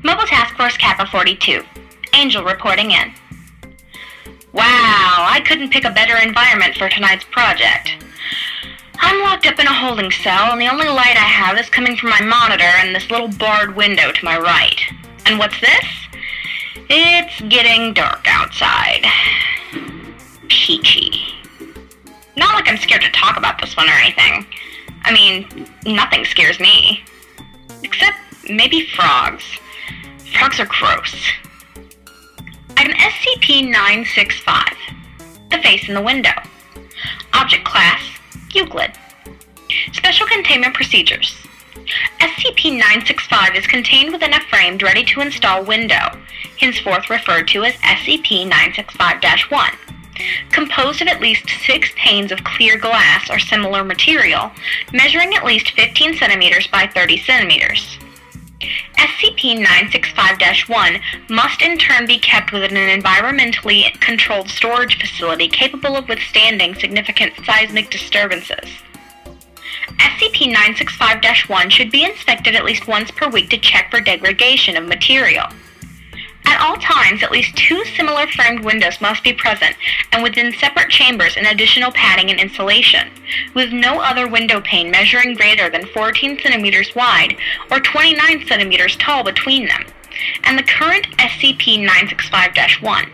Mobile Task Force Kappa 42. Angel reporting in. Wow, I couldn't pick a better environment for tonight's project. I'm locked up in a holding cell, and the only light I have is coming from my monitor and this little barred window to my right. And what's this? It's getting dark outside. Peachy. Not like I'm scared to talk about this one or anything. I mean, nothing scares me. Except maybe frogs. Frogs are gross. Item SCP-965. The face in the window. Object class, Euclid. Special containment procedures. SCP-965 is contained within a framed, ready-to-install window, henceforth referred to as SCP-965-1, composed of at least 6 panes of clear glass or similar material, measuring at least 15 cm by 30 cm. SCP-965-1 must in turn be kept within an environmentally controlled storage facility capable of withstanding significant seismic disturbances. SCP-965-1 should be inspected at least once per week to check for degradation of material. At all times, at least 2 similar framed windows must be present, and within separate chambers an additional padding and insulation, with no other window pane measuring greater than 14 cm wide or 29 cm tall between them, and the current SCP-965-1.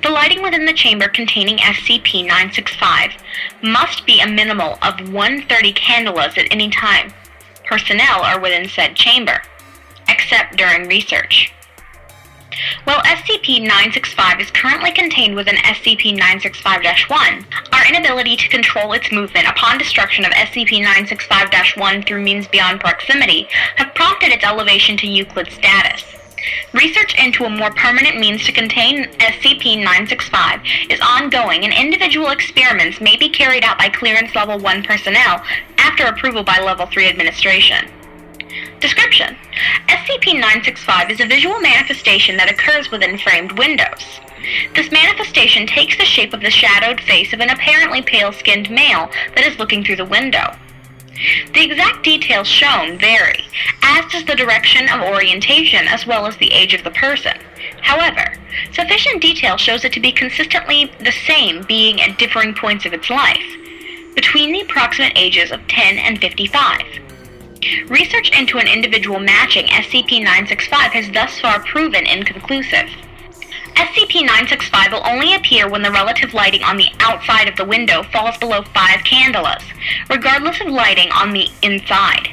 The lighting within the chamber containing SCP-965 must be a minimal of 130 candelas at any time. Personnel are within said chamber, except during research. While SCP-965 is currently contained within SCP-965-1, our inability to control its movement upon destruction of SCP-965-1 through means beyond proximity have prompted its elevation to Euclid status. Research into a more permanent means to contain SCP-965 is ongoing, and individual experiments may be carried out by Clearance Level 1 personnel after approval by Level 3 administration. Description: SCP-965 is a visual manifestation that occurs within framed windows. This manifestation takes the shape of the shadowed face of an apparently pale-skinned male that is looking through the window. The exact details shown vary, as does the direction of orientation as well as the age of the person. However, sufficient detail shows it to be consistently the same being at differing points of its life, between the approximate ages of 10 and 55. Research into an individual matching SCP-965 has thus far proven inconclusive. SCP-965 will only appear when the relative lighting on the outside of the window falls below 5 candelas, regardless of lighting on the inside.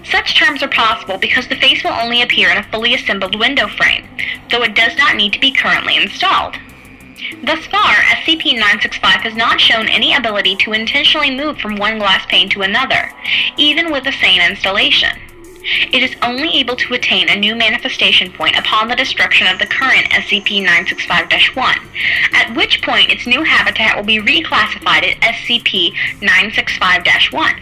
Such terms are possible because the face will only appear in a fully assembled window frame, though it does not need to be currently installed. Thus far, SCP-965 has not shown any ability to intentionally move from one glass pane to another, even with a sane installation. It is only able to attain a new manifestation point upon the destruction of the current SCP-965-1, at which point its new habitat will be reclassified as SCP-965-1.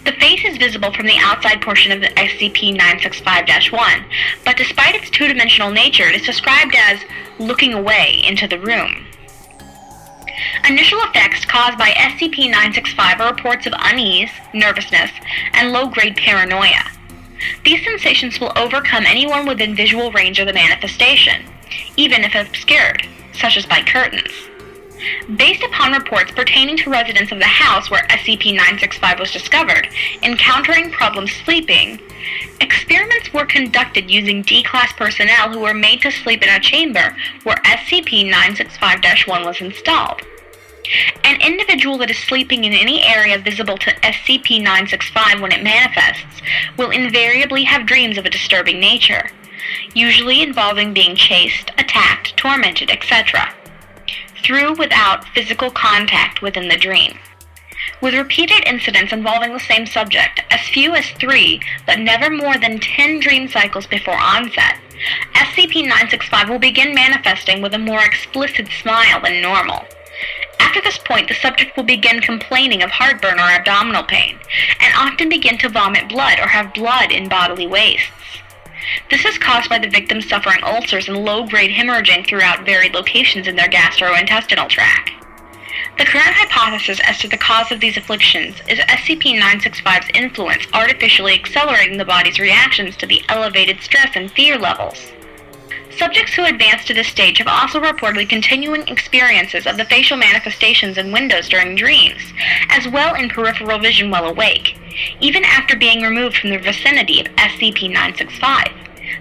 The face is visible from the outside portion of the SCP-965-1, but despite its two-dimensional nature, it is described as looking away into the room. Initial effects caused by SCP-965 are reports of unease, nervousness, and low-grade paranoia. These sensations will overcome anyone within visual range of the manifestation, even if obscured, such as by curtains. Based upon reports pertaining to residents of the house where SCP-965 was discovered encountering problems sleeping, experiments were conducted using D-Class personnel who were made to sleep in a chamber where SCP-965-1 was installed. An individual that is sleeping in any area visible to SCP-965 when it manifests will invariably have dreams of a disturbing nature, usually involving being chased, attacked, tormented, etc., through without physical contact within the dream. With repeated incidents involving the same subject, as few as 3, but never more than 10 dream cycles before onset, SCP-965 will begin manifesting with a more explicit smile than normal. After this point, the subject will begin complaining of heartburn or abdominal pain, and often begin to vomit blood or have blood in bodily wastes. This is caused by the victim suffering ulcers and low-grade hemorrhaging throughout varied locations in their gastrointestinal tract. The current hypothesis as to the cause of these afflictions is SCP-965's influence artificially accelerating the body's reactions to the elevated stress and fear levels. Subjects who advance to this stage have also reported continuing experiences of the facial manifestations and windows during dreams, as well in peripheral vision while awake, even after being removed from the vicinity of SCP-965.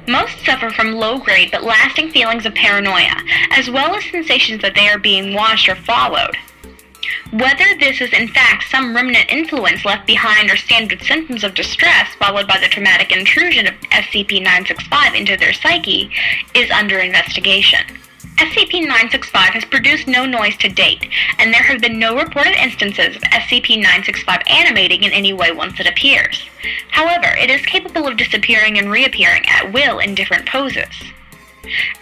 Most suffer from low-grade but lasting feelings of paranoia, as well as sensations that they are being watched or followed. Whether this is in fact some remnant influence left behind or standard symptoms of distress followed by the traumatic intrusion of SCP-965 into their psyche is under investigation. SCP-965 has produced no noise to date, and there have been no reported instances of SCP-965 animating in any way once it appears. However, it is capable of disappearing and reappearing at will in different poses.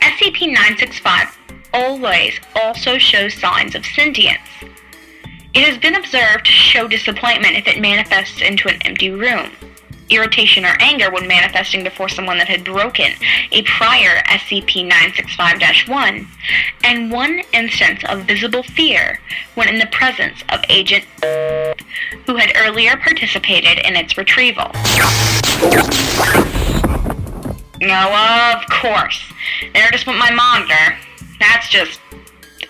SCP-965 always also shows signs of sentience. It has been observed to show disappointment if it manifests into an empty room, irritation or anger when manifesting before someone that had broken a prior SCP-965-1, and one instance of visible fear when in the presence of Agent who had earlier participated in its retrieval. No, of course. There just went my monitor. That's just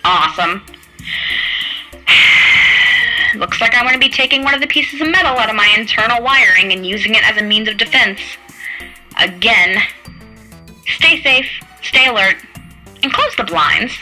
awesome. Looks like I'm going to be taking one of the pieces of metal out of my internal wiring and using it as a means of defense. Again. Stay safe, stay alert, and close the blinds.